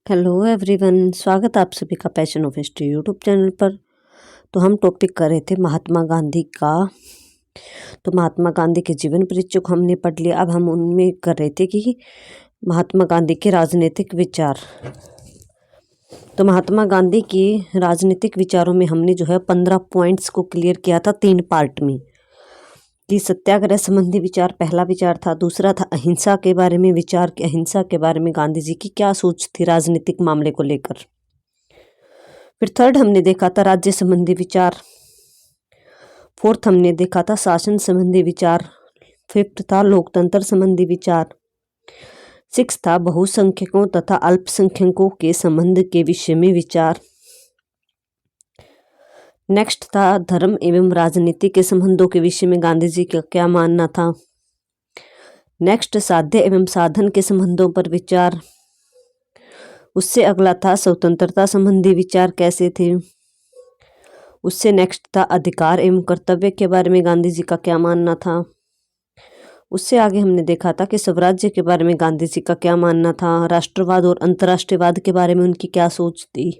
Hello everyone, स्वागत है आप सभी का passion of history YouTube channel पर। तो हम टॉपिक कर रहे थे महात्मा गांधी का। तो महात्मा गांधी के जीवन परिचय को हमने पढ़ लिया। अब हम उनमें कर रहे थे कि महात्मा गांधी के राजनीतिक विचार। तो महात्मा गांधी के राजनीतिक विचारों में हमने जो है 15 पॉइंट्स को क्लियर किया था 3 पार्ट में। कि सत्याग्रह संबंधी विचार पहला विचार था, दूसरा था अहिंसा के बारे में विचार कि अहिंसा के बारे में गांधी जी की क्या सोच थी राजनीतिक मामले को लेकर। फिर थर्ड हमने देखा था राज्य संबंधी विचार, फोर्थ हमने देखा था शासन संबंधी विचार, फिफ्थ था लोकतंत्र संबंधी विचार, सिक्स था बहुसंख्यकों तथा अल्पसंख्यकों के संबंध के विषय में विचार, नेक्स्ट था धर्म एवं राजनीति के संबंधों के विषय में गांधी जी का क्या मानना था, नेक्स्ट साध्य एवं साधन के संबंधों पर विचार, उससे अगला था स्वतंत्रता संबंधी विचार कैसे थे, उससे नेक्स्ट था अधिकार एवं कर्तव्य के बारे में गांधी जी का क्या मानना था, उससे आगे हमने देखा था कि स्वराज्य के बारे में गांधी जी का क्या मानना था, राष्ट्रवाद और अंतर्राष्ट्रीयवाद के बारे में उनकी क्या सोच थी,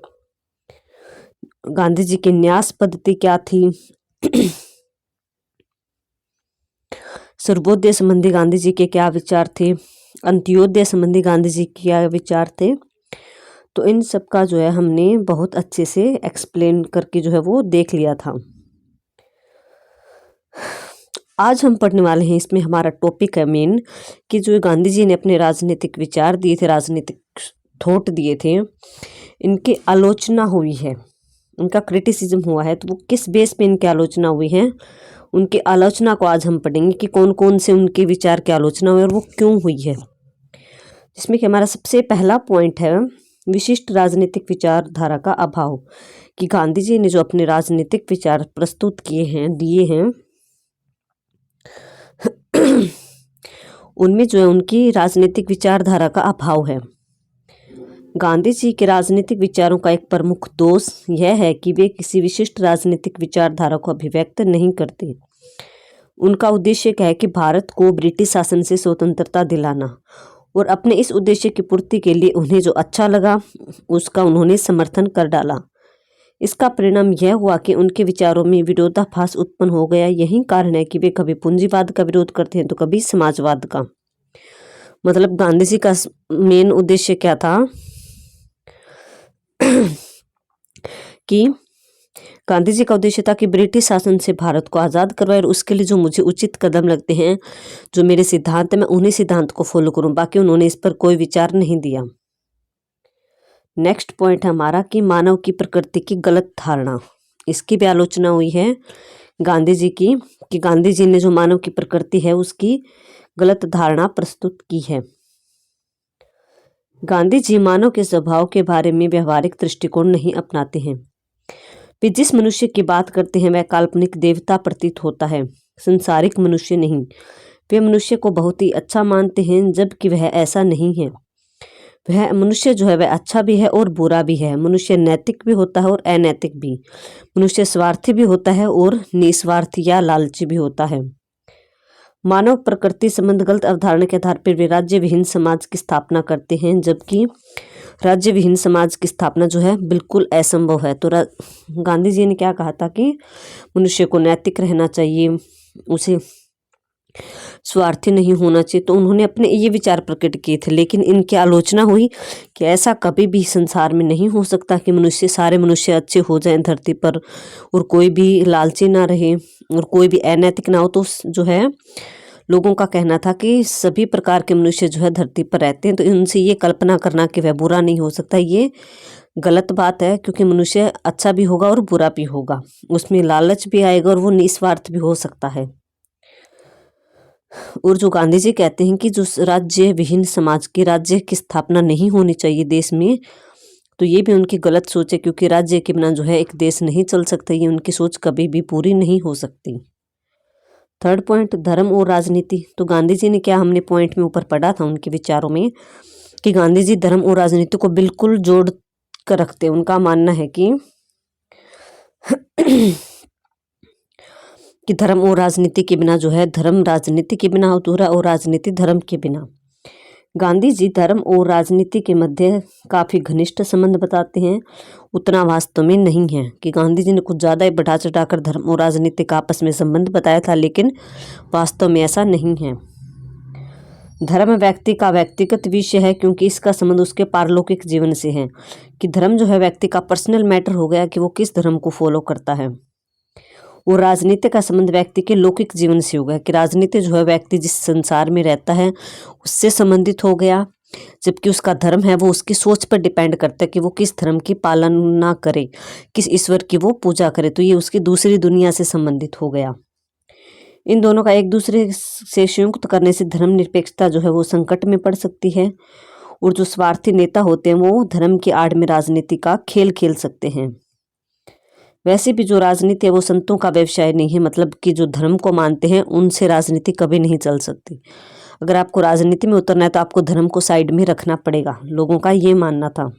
गांधी जी की न्यास पद्धति क्या थी, सर्वोदय संबंधी गांधी जी के क्या विचार थे, अंत्योदय संबंधी गांधी जी के क्या विचार थे। तो इन सब का जो है हमने बहुत अच्छे से एक्सप्लेन करके जो है वो देख लिया था। आज हम पढ़ने वाले हैं, इसमें हमारा टॉपिक है मेन कि जो गांधी जी ने अपने राजनीतिक विचार दिए थे, राजनीतिक थॉट दिए थे, इनकी आलोचना हुई है, उनका क्रिटिसिज्म हुआ है। तो वो किस बेस पे इनकी आलोचना हुई है, उनकी आलोचना को आज हम पढ़ेंगे कि कौन कौन से उनके विचार की आलोचना हुई और वो क्यों हुई है। जिसमें कि हमारा सबसे पहला पॉइंट है विशिष्ट राजनीतिक विचारधारा का अभाव। कि गांधी जी ने जो अपने राजनीतिक विचार प्रस्तुत किए हैं, दिए हैं, उनमें जो है उनकी राजनीतिक विचारधारा का अभाव है। गांधी जी के राजनीतिक विचारों का एक प्रमुख दोष यह है कि वे किसी विशिष्ट राजनीतिक विचारधारा को अभिव्यक्त नहीं करते। उनका उद्देश्य क्या है कि भारत को ब्रिटिश शासन से स्वतंत्रता दिलाना, और अपने इस उद्देश्य की पूर्ति के लिए उन्हें जो अच्छा लगा उसका उन्होंने समर्थन कर डाला। इसका परिणाम यह हुआ कि उनके विचारों में विरोधाभास उत्पन्न हो गया। यही कारण है कि वे कभी पूंजीवाद का विरोध करते हैं तो कभी समाजवाद का। मतलब गांधी जी का मेन उद्देश्य क्या था कि गांधी जी का उद्देश्य था कि ब्रिटिश शासन से भारत को आज़ाद करवाए, और उसके लिए जो मुझे उचित कदम लगते हैं, जो मेरे सिद्धांत है, मैं उन्हीं सिद्धांत को फॉलो करूं। बाकी उन्होंने इस पर कोई विचार नहीं दिया। नेक्स्ट पॉइंट है हमारा कि मानव की प्रकृति की गलत धारणा। इसकी भी आलोचना हुई है गांधी जी की, कि गांधी जी ने जो मानव की प्रकृति है उसकी गलत धारणा प्रस्तुत की है। गांधी जी मानव के स्वभाव के बारे में व्यवहारिक दृष्टिकोण नहीं अपनाते हैं। वे जिस मनुष्य की बात करते हैं वह काल्पनिक देवता प्रतीत होता है, संसारिक मनुष्य नहीं। वे मनुष्य को बहुत ही अच्छा मानते हैं, जबकि वह ऐसा नहीं है। वह मनुष्य जो है वह अच्छा भी है और बुरा भी है। मनुष्य नैतिक भी होता है और अनैतिक भी। मनुष्य स्वार्थी भी होता है और निस्वार्थी या लालची भी होता है। मानव प्रकृति संबंध गलत अवधारणा के आधार पर वे राज्य विहीन समाज की स्थापना करते हैं, जबकि राज्य विहीन समाज की स्थापना जो है बिल्कुल असंभव है। तो गांधी जी ने क्या कहा था कि मनुष्य को नैतिक रहना चाहिए, उसे स्वार्थी नहीं होना चाहिए। तो उन्होंने अपने ये विचार प्रकट किए थे, लेकिन इनकी आलोचना हुई कि ऐसा कभी भी संसार में नहीं हो सकता कि सारे मनुष्य अच्छे हो जाएं धरती पर, और कोई भी लालची ना रहे और कोई भी अनैतिक ना हो। तो जो है लोगों का कहना था कि सभी प्रकार के मनुष्य जो है धरती पर रहते हैं, तो इनसे ये कल्पना करना कि वह बुरा नहीं हो सकता, ये गलत बात है। क्योंकि मनुष्य अच्छा भी होगा और बुरा भी होगा, उसमें लालच भी आएगा और वो निस्वार्थ भी हो सकता है। और जो गांधी जी कहते हैं कि जो राज्य विहीन समाज की राज्य की स्थापना नहीं होनी चाहिए देश में, तो ये भी उनकी गलत सोच है, क्योंकि राज्य के बिना जो है एक देश नहीं चल सकता। ये उनकी सोच कभी भी पूरी नहीं हो सकती। थर्ड पॉइंट धर्म और राजनीति। तो गांधी जी ने क्या, हमने पॉइंट में ऊपर पढ़ा था उनके विचारों में कि गांधी जी धर्म और राजनीति को बिल्कुल जोड़ कर रखते हैं। उनका मानना है कि धर्म और राजनीति के बिना जो है, धर्म राजनीति के बिना अधूरा और राजनीति धर्म के बिना। गांधी जी धर्म और राजनीति के मध्य काफ़ी घनिष्ठ संबंध बताते हैं। उतना वास्तव में नहीं है कि गांधी जी ने कुछ ज़्यादा ही बढ़ा चढ़ाकर धर्म और राजनीति का आपस में संबंध बताया था, लेकिन वास्तव में ऐसा नहीं है। धर्म व्यक्ति का व्यक्तिगत विषय है, क्योंकि इसका संबंध उसके पारलौकिक जीवन से है। कि धर्म जो है व्यक्ति का पर्सनल मैटर हो गया कि वो किस धर्म को फॉलो करता है। और राजनीति का संबंध व्यक्ति के लौकिक जीवन से हो गया कि राजनीति जो है व्यक्ति जिस संसार में रहता है उससे संबंधित हो गया, जबकि उसका धर्म है वो उसकी सोच पर डिपेंड करता है कि वो किस धर्म की पालना करे, किस ईश्वर की वो पूजा करे। तो ये उसकी दूसरी दुनिया से संबंधित हो गया। इन दोनों का एक दूसरे से संयुक्त करने से धर्मनिरपेक्षता जो है वो संकट में पड़ सकती है, और जो स्वार्थी नेता होते हैं वो धर्म की आड़ में राजनीति का खेल खेल सकते हैं। वैसे भी जो राजनीति है वो संतों का व्यवसाय नहीं है, मतलब कि जो धर्म को मानते हैं उनसे राजनीति कभी नहीं चल सकती। अगर आपको राजनीति में उतरना है तो आपको धर्म को साइड में रखना पड़ेगा, लोगों का ये मानना था।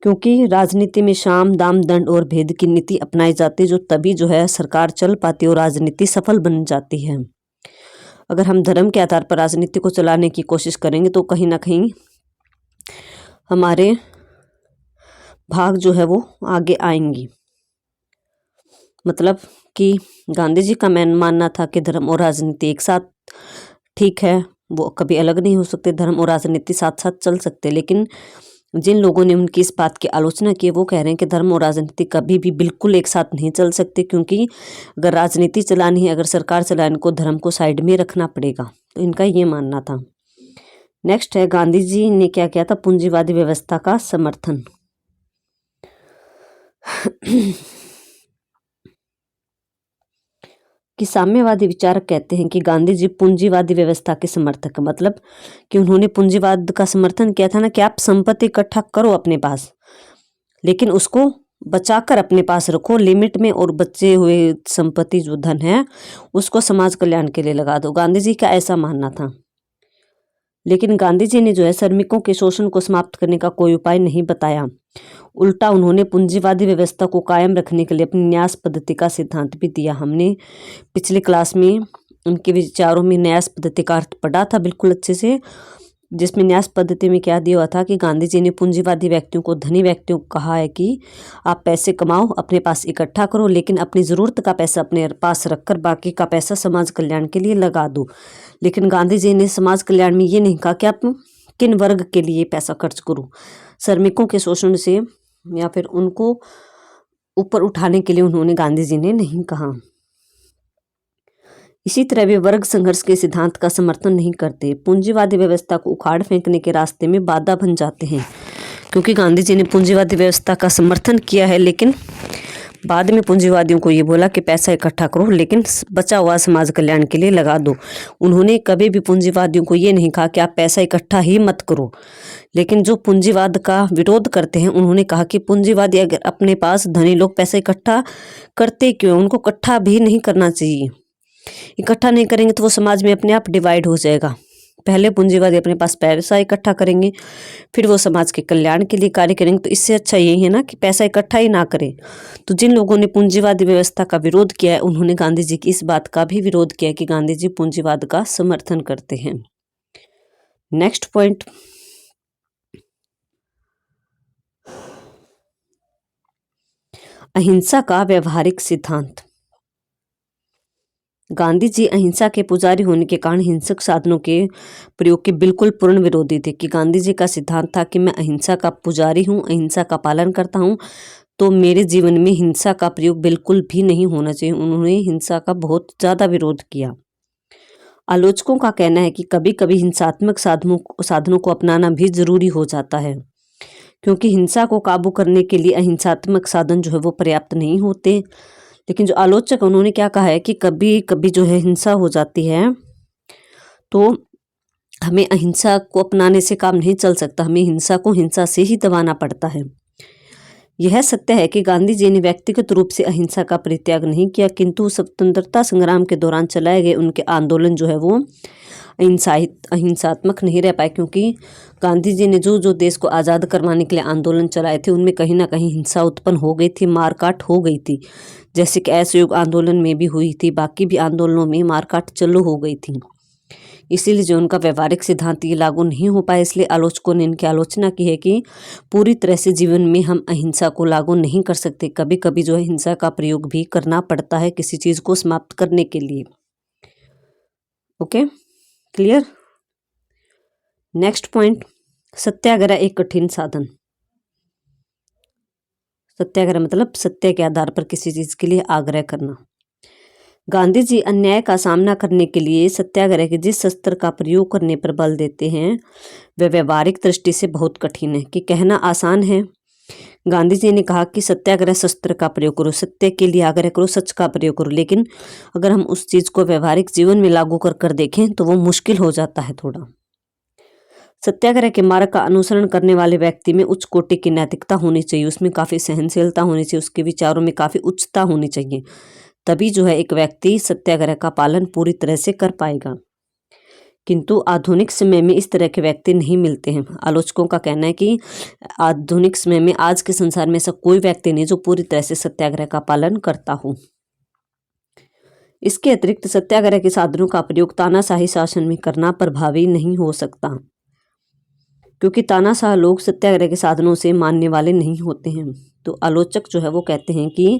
क्योंकि राजनीति में साम दाम दंड और भेद की नीति अपनाई जाती है, जो तभी जो है सरकार चल पाती है और राजनीति सफल बन जाती है। अगर हम धर्म के आधार पर राजनीति को चलाने की कोशिश करेंगे तो कहीं ना कहीं हमारे भाग जो है वो आगे आएंगी। मतलब कि गांधी जी का मानना था कि धर्म और राजनीति एक साथ ठीक है, वो कभी अलग नहीं हो सकते, धर्म और राजनीति साथ साथ चल सकते। लेकिन जिन लोगों ने उनकी इस बात की आलोचना की वो कह रहे हैं कि धर्म और राजनीति कभी भी बिल्कुल एक साथ नहीं चल सकते, क्योंकि अगर राजनीति चलानी है, अगर सरकार चलाने को, धर्म को साइड में रखना पड़ेगा। तो इनका ये मानना था। नेक्स्ट है, गांधी जी ने क्या किया था? पूंजीवादी व्यवस्था का समर्थन। कि साम्यवादी विचारक कहते हैं कि गांधी जी पूंजीवादी व्यवस्था के समर्थक, मतलब कि उन्होंने पूंजीवाद का समर्थन किया था ना, कि आप संपत्ति इकट्ठा करो अपने पास, लेकिन उसको बचाकर अपने पास रखो लिमिट में, और बचे हुए संपत्ति जो धन है उसको समाज कल्याण के लिए लगा दो। गांधी जी का ऐसा मानना था। लेकिन गांधी जी ने जो है श्रमिकों के शोषण को समाप्त करने का कोई उपाय नहीं बताया। उल्टा उन्होंने पूंजीवादी व्यवस्था को कायम रखने के लिए अपनी न्यास पद्धति का सिद्धांत भी दिया। हमने पिछले क्लास में उनके विचारों में न्यास पद्धति का अर्थ पढ़ा था बिल्कुल अच्छे से, जिसमें न्यास पद्धति में क्या दिया हुआ था कि गांधी जी ने पूंजीवादी व्यक्तियों को, धनी व्यक्तियों को कहा है कि आप पैसे कमाओ, अपने पास इकट्ठा करो, लेकिन अपनी ज़रूरत का पैसा अपने पास रखकर बाकी का पैसा समाज कल्याण के लिए लगा दो। लेकिन गांधी जी ने समाज कल्याण में ये नहीं कहा कि आप किन वर्ग के लिए पैसा खर्च करो। श्रमिकों के शोषण से या फिर उनको ऊपर उठाने के लिए उन्होंने, गांधी जी ने नहीं कहा। इसी तरह वे वर्ग संघर्ष के सिद्धांत का समर्थन नहीं करते, पूंजीवादी व्यवस्था को उखाड़ फेंकने के रास्ते में बाधा बन जाते हैं। क्योंकि गांधी जी ने पूंजीवादी व्यवस्था का समर्थन किया है, लेकिन बाद में पूंजीवादियों को ये बोला कि पैसा इकट्ठा करो, लेकिन बचा हुआ समाज कल्याण के लिए लगा दो। उन्होंने कभी भी पूंजीवादियों को ये नहीं कहा कि आप पैसा इकट्ठा ही मत करो। लेकिन जो पूंजीवाद का विरोध करते हैं उन्होंने कहा कि पूंजीवादी अगर अपने पास धनी लोग पैसा इकट्ठा करते क्यों, उनको इकट्ठा भी नहीं करना चाहिए। इकट्ठा नहीं करेंगे तो वो समाज में अपने आप डिवाइड हो जाएगा। पहले पूंजीवादी अपने पास पैसा इकट्ठा करेंगे, फिर वो समाज के कल्याण के लिए कार्य करेंगे। तो इससे अच्छा यही है ना कि पैसा इकट्ठा ही ना करें। तो जिन लोगों ने पूंजीवादी व्यवस्था का विरोध किया है उन्होंने गांधी जी की इस बात का भी विरोध किया कि गांधी जी पूंजीवाद का समर्थन करते हैं। नेक्स्ट पॉइंट, अहिंसा का व्यवहारिक सिद्धांत। गांधी जी अहिंसा के पुजारी होने के कारण हिंसक साधनों के प्रयोग के बिल्कुल पूर्ण विरोधी थे। कि गांधी जी का सिद्धांत था कि मैं अहिंसा का पुजारी हूँ, अहिंसा का पालन करता हूँ, तो मेरे जीवन में हिंसा का प्रयोग बिल्कुल भी नहीं होना चाहिए। उन्होंने हिंसा का बहुत ज़्यादा विरोध किया। आलोचकों का कहना है कि कभी कभी हिंसात्मक साधनों को अपनाना भी जरूरी हो जाता है, क्योंकि हिंसा को काबू करने के लिए अहिंसात्मक साधन जो है वो पर्याप्त नहीं होते। लेकिन जो आलोचक उन्होंने क्या कहा है कि कभी कभी जो है हिंसा हो जाती है तो हमें अहिंसा को अपनाने से काम नहीं चल सकता, हमें हिंसा को हिंसा से ही दबाना पड़ता है। यह सत्य है कि गांधी जी ने व्यक्तिगत रूप से अहिंसा का परित्याग नहीं किया, किंतु स्वतंत्रता संग्राम के दौरान चलाए गए उनके आंदोलन जो है वो अहिंसात्मक नहीं रह पाए। क्योंकि गांधी जी ने जो देश को आज़ाद करवाने के लिए आंदोलन चलाए थे उनमें कहीं ना कहीं हिंसा उत्पन्न हो गई थी, मारकाट हो गई थी, जैसे कि असहयोग आंदोलन में भी हुई थी, बाकी भी आंदोलनों में मारकाट चालू हो गई थी। इसीलिए जो उनका व्यवहारिक सिद्धांत ये लागू नहीं हो पाया, इसलिए आलोचकों ने इनकी आलोचना की है कि पूरी तरह से जीवन में हम अहिंसा को लागू नहीं कर सकते, कभी कभी जो है हिंसा का प्रयोग भी करना पड़ता है किसी चीज को समाप्त करने के लिए। Okay, clear. नेक्स्ट पॉइंट, सत्याग्रह एक कठिन साधन। सत्याग्रह मतलब सत्य के आधार पर किसी चीज के लिए आग्रह करना। गांधी जी अन्याय का सामना करने के लिए सत्याग्रह के जिस शस्त्र का प्रयोग करने पर बल देते हैं वह व्यवहारिक दृष्टि से बहुत कठिन है। कि कहना आसान है, गांधी जी ने कहा कि सत्याग्रह शस्त्र का प्रयोग करो, सत्य के लिए आग्रह करो, सच का प्रयोग करो, लेकिन अगर हम उस चीज को व्यवहारिक जीवन में लागू कर देखें तो वो मुश्किल हो जाता है थोड़ा। सत्याग्रह के मार्ग का अनुसरण करने वाले व्यक्ति में उच्च कोटि की नैतिकता होनी चाहिए, उसमें काफी सहनशीलता होनी चाहिए, उसके विचारों में काफी उच्चता होनी चाहिए, तभी जो है एक व्यक्ति सत्याग्रह का पालन पूरी तरह से कर पाएगा। किंतु आधुनिक समय में इस तरह के व्यक्ति नहीं मिलते हैं। आलोचकों का कहना है कि आधुनिक समय में आज के संसार में ऐसा कोई व्यक्ति नहीं जो पूरी तरह से सत्याग्रह का पालन करता हो। इसके अतिरिक्त सत्याग्रह के साधनों का प्रयोग तानाशाही शासन में करना प्रभावी नहीं हो सकता, क्योंकि तानाशाह लोग सत्याग्रह के साधनों से मानने वाले नहीं होते हैं। तो आलोचक जो है वो कहते हैं कि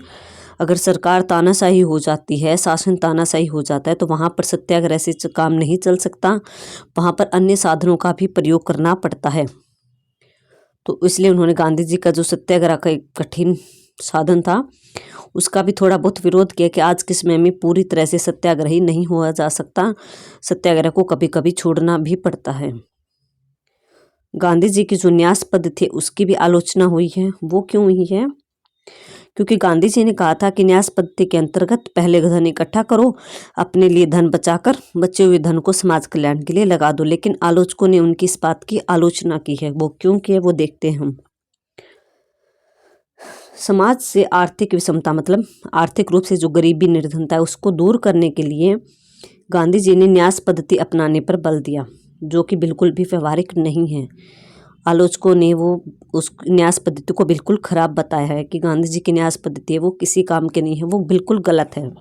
अगर सरकार तानाशाही हो जाती है, शासन तानाशाही हो जाता है, तो वहाँ पर सत्याग्रह से काम नहीं चल सकता, वहाँ पर अन्य साधनों का भी प्रयोग करना पड़ता है। तो इसलिए उन्होंने गांधी जी का जो सत्याग्रह का एक कठिन साधन था उसका भी थोड़ा बहुत विरोध किया कि आज के समय में पूरी तरह से सत्याग्रही नहीं हुआ जा सकता, सत्याग्रह को कभी कभी छोड़ना भी पड़ता है। गांधी जी की जो न्यास पद थे उसकी भी आलोचना हुई है। वो क्यों हुई है? क्योंकि गांधी जी ने कहा था कि न्यास पद्धति के अंतर्गत पहले धन इकट्ठा करो, अपने लिए धन बचाकर बचे हुए धन को समाज कल्याण के लिए लगा दो। लेकिन आलोचकों ने उनकी इस बात की आलोचना की है। वो क्यों की है वो देखते हैं हम। समाज से आर्थिक विषमता मतलब आर्थिक रूप से जो गरीबी निर्धनता है उसको दूर करने के लिए गांधी जी ने न्यास पद्धति अपनाने पर बल दिया, जो कि बिल्कुल भी व्यवहारिक नहीं है। आलोचकों ने वो उस न्यास पद्धति को बिल्कुल खराब बताया है कि गांधी जी की न्यास पद्धति है वो किसी काम के नहीं है, वो बिल्कुल गलत है।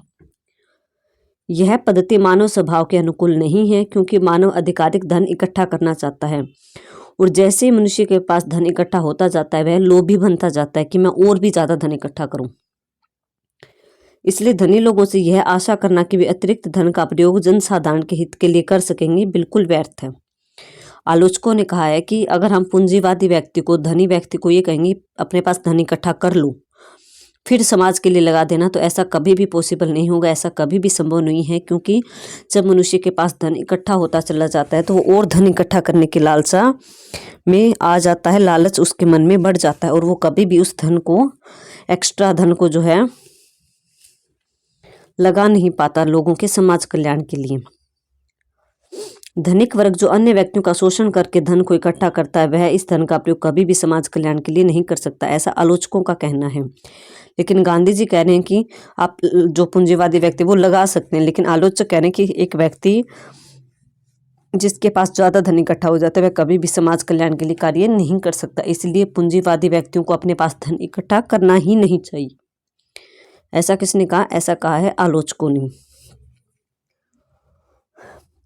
यह पद्धति मानव स्वभाव के अनुकूल नहीं है, क्योंकि मानव अधिकाधिक धन इकट्ठा करना चाहता है, और जैसे ही मनुष्य के पास धन इकट्ठा होता जाता है वह लोभी बनता जाता है कि मैं और भी ज्यादा धन इकट्ठा करूं। इसलिए धनी लोगों से यह आशा करना कि वे अतिरिक्त धन का प्रयोग जनसाधारण के हित के लिए कर सकेंगे बिल्कुल व्यर्थ है। आलोचकों ने कहा है कि अगर हम पूंजीवादी व्यक्ति को, धनी व्यक्ति को ये कहेंगे अपने पास धन इकट्ठा कर लो फिर समाज के लिए लगा देना, तो ऐसा कभी भी पॉसिबल नहीं होगा, ऐसा कभी भी संभव नहीं है। क्योंकि जब मनुष्य के पास धन इकट्ठा होता चला जाता है तो वो और धन इकट्ठा करने की लालसा में आ जाता है, लालच उसके मन में बढ़ जाता है, और वो कभी भी उस धन को, एक्स्ट्रा धन को जो है लगा नहीं पाता लोगों के समाज कल्याण के लिए। धनिक वर्ग जो अन्य व्यक्तियों का शोषण करके धन को इकट्ठा करता है वह इस धन का प्रयोग कभी भी समाज कल्याण के लिए नहीं कर सकता, ऐसा आलोचकों का कहना है। लेकिन गांधी जी कह रहे हैं कि आप जो पूंजीवादी व्यक्ति वो लगा सकते हैं, लेकिन आलोचक कह रहे हैं कि एक व्यक्ति जिसके पास ज्यादा धन इकट्ठा हो जाता है वह कभी भी समाज कल्याण के लिए कार्य नहीं कर सकता। इसलिए पूंजीवादी व्यक्तियों को अपने पास धन इकट्ठा करना ही नहीं चाहिए। ऐसा किसने कहा? ऐसा कहा है आलोचकों ने।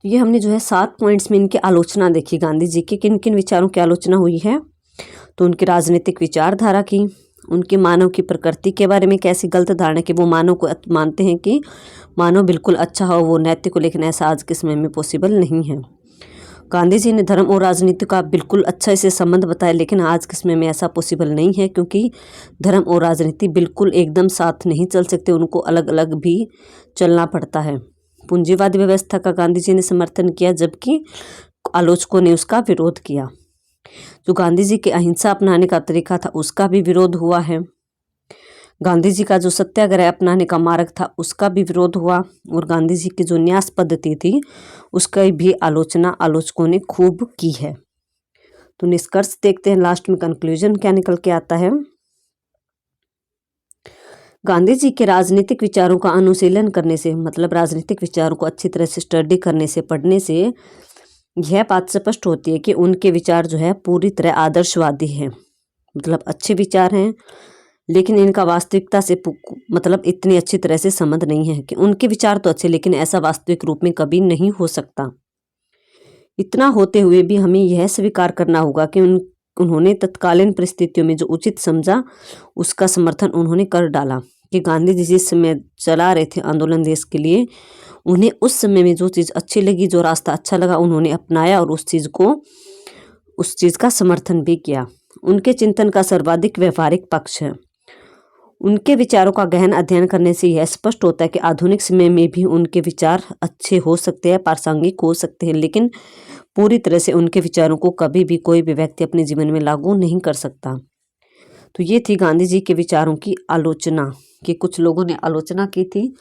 ये हमने जो है 7 पॉइंट्स में इनकी आलोचना देखी गांधी जी की, किन किन विचारों की आलोचना हुई है। तो उनकी राजनीतिक विचारधारा की, उनके मानव की प्रकृति के बारे में कैसी गलत धारणा कि वो मानव को मानते हैं कि मानव बिल्कुल अच्छा हो, वो नैतिक हो, लेकिन ऐसा आज के समय में पॉसिबल नहीं है। गांधी जी ने धर्म और राजनीति का बिल्कुल अच्छा से संबंध बताया, लेकिन आज के समय में ऐसा पॉसिबल नहीं है, क्योंकि धर्म और राजनीति बिल्कुल एकदम साथ नहीं चल सकते, उनको अलग अलग भी चलना पड़ता है। पूंजीवादी व्यवस्था का गांधी जी ने समर्थन किया, जबकि आलोचकों ने उसका विरोध किया। जो गांधी जी के अहिंसा अपनाने का तरीका था उसका भी विरोध हुआ है। गांधी जी का जो सत्याग्रह अपनाने का मार्ग था उसका भी विरोध हुआ, और गांधी जी की जो न्यास पद्धति थी उसका भी आलोचना आलोचकों ने खूब की है। तो निष्कर्ष देखते हैं, लास्ट में कंक्लूजन क्या निकल के आता है। गांधी जी के राजनीतिक विचारों का अनुशीलन करने से, मतलब राजनीतिक विचारों को अच्छी तरह से स्टडी करने से, पढ़ने से यह बात स्पष्ट होती है कि उनके विचार जो है पूरी तरह आदर्शवादी हैं, मतलब अच्छे विचार हैं, लेकिन इनका वास्तविकता से मतलब इतनी अच्छी तरह से संबंध नहीं है। कि उनके विचार तो अच्छे, लेकिन ऐसा वास्तविक रूप में कभी नहीं हो सकता। इतना होते हुए भी हमें यह स्वीकार करना होगा कि उन्होंने तत्कालीन परिस्थितियों में जो उचित समझा उसका समर्थन उन्होंने कर डाला। कि गांधी जी जिस समय चला रहे थे आंदोलन देश के लिए, उन्हें उस समय में जो चीज़ अच्छी लगी, जो रास्ता अच्छा लगा, उन्होंने अपनाया और उस चीज़ का समर्थन भी किया। उनके चिंतन का सर्वाधिक व्यवहारिक पक्ष है। उनके विचारों का गहन अध्ययन करने से यह स्पष्ट होता है कि आधुनिक समय में भी उनके विचार अच्छे हो सकते हैं, प्रासंगिक हो सकते हैं, लेकिन पूरी तरह से उनके विचारों को कभी भी कोई भी व्यक्ति अपने जीवन में लागू नहीं कर सकता। तो ये थी गांधी जी के विचारों की आलोचना, कि कुछ लोगों ने आलोचना की थी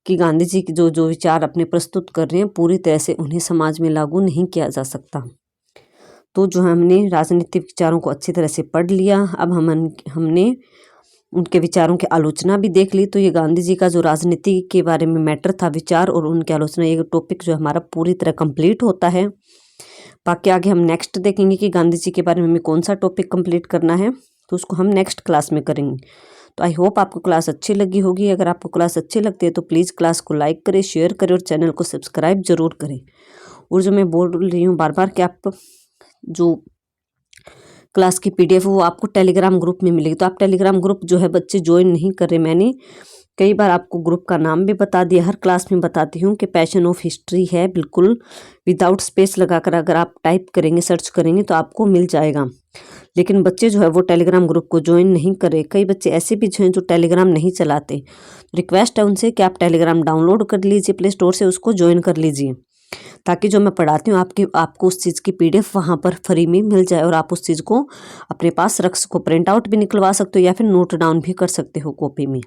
कि गांधी जी के जो विचार अपने प्रस्तुत कर रहे हैं पूरी तरह से उन्हें समाज में लागू नहीं किया जा सकता। तो जो हमने राजनीतिक विचारों को अच्छी तरह से पढ़ लिया, अब हमने उनके विचारों की आलोचना भी देख ली। तो ये गांधी जी का जो राजनीति के बारे में मैटर था, विचार और उनकी आलोचना, ये टॉपिक जो हमारा पूरी तरह कंप्लीट होता है। बाकी आगे हम नेक्स्ट देखेंगे कि गांधी जी के बारे में हमें कौन सा टॉपिक कंप्लीट करना है, तो उसको हम नेक्स्ट क्लास में करेंगे। तो आई होप आपको क्लास अच्छी लगी होगी। अगर आपको क्लास अच्छी लगती है तो प्लीज़ क्लास को लाइक करें, शेयर करें और चैनल को सब्सक्राइब जरूर करें। और जो मैं बोल रही हूँ बार बार कि आप जो क्लास की PDF वो आपको टेलीग्राम ग्रुप में मिलेगी। तो आप टेलीग्राम ग्रुप जो है बच्चे ज्वाइन नहीं कर रहे। मैंने कई बार आपको ग्रुप का नाम भी बता दिया, हर क्लास में बताती हूँ कि पैशन ऑफ हिस्ट्री है, बिल्कुल विदाउट स्पेस लगाकर अगर आप टाइप करेंगे, सर्च करेंगे तो आपको मिल जाएगा। लेकिन बच्चे जो है वो टेलीग्राम ग्रुप को ज्वाइन नहीं कर रहे। कई बच्चे ऐसे भी हैं जो टेलीग्राम नहीं चलाते। रिक्वेस्ट है उनसे कि आप टेलीग्राम डाउनलोड कर लीजिए प्ले स्टोर से, उसको ज्वाइन कर लीजिए, ताकि जो मैं पढ़ाती हूँ आपको उस चीज़ की PDF वहाँ पर फ्री में मिल जाए और आप उस चीज़ को अपने पास रख सको, प्रिंट आउट भी निकलवा सकते हो या फिर नोट डाउन भी कर सकते हो कॉपी में।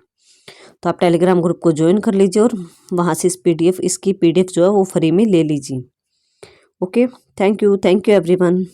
तो आप टेलीग्राम ग्रुप को ज्वाइन कर लीजिए और वहाँ से इसकी PDF जो है वो फ्री में ले लीजिए। Okay, thank you everyone.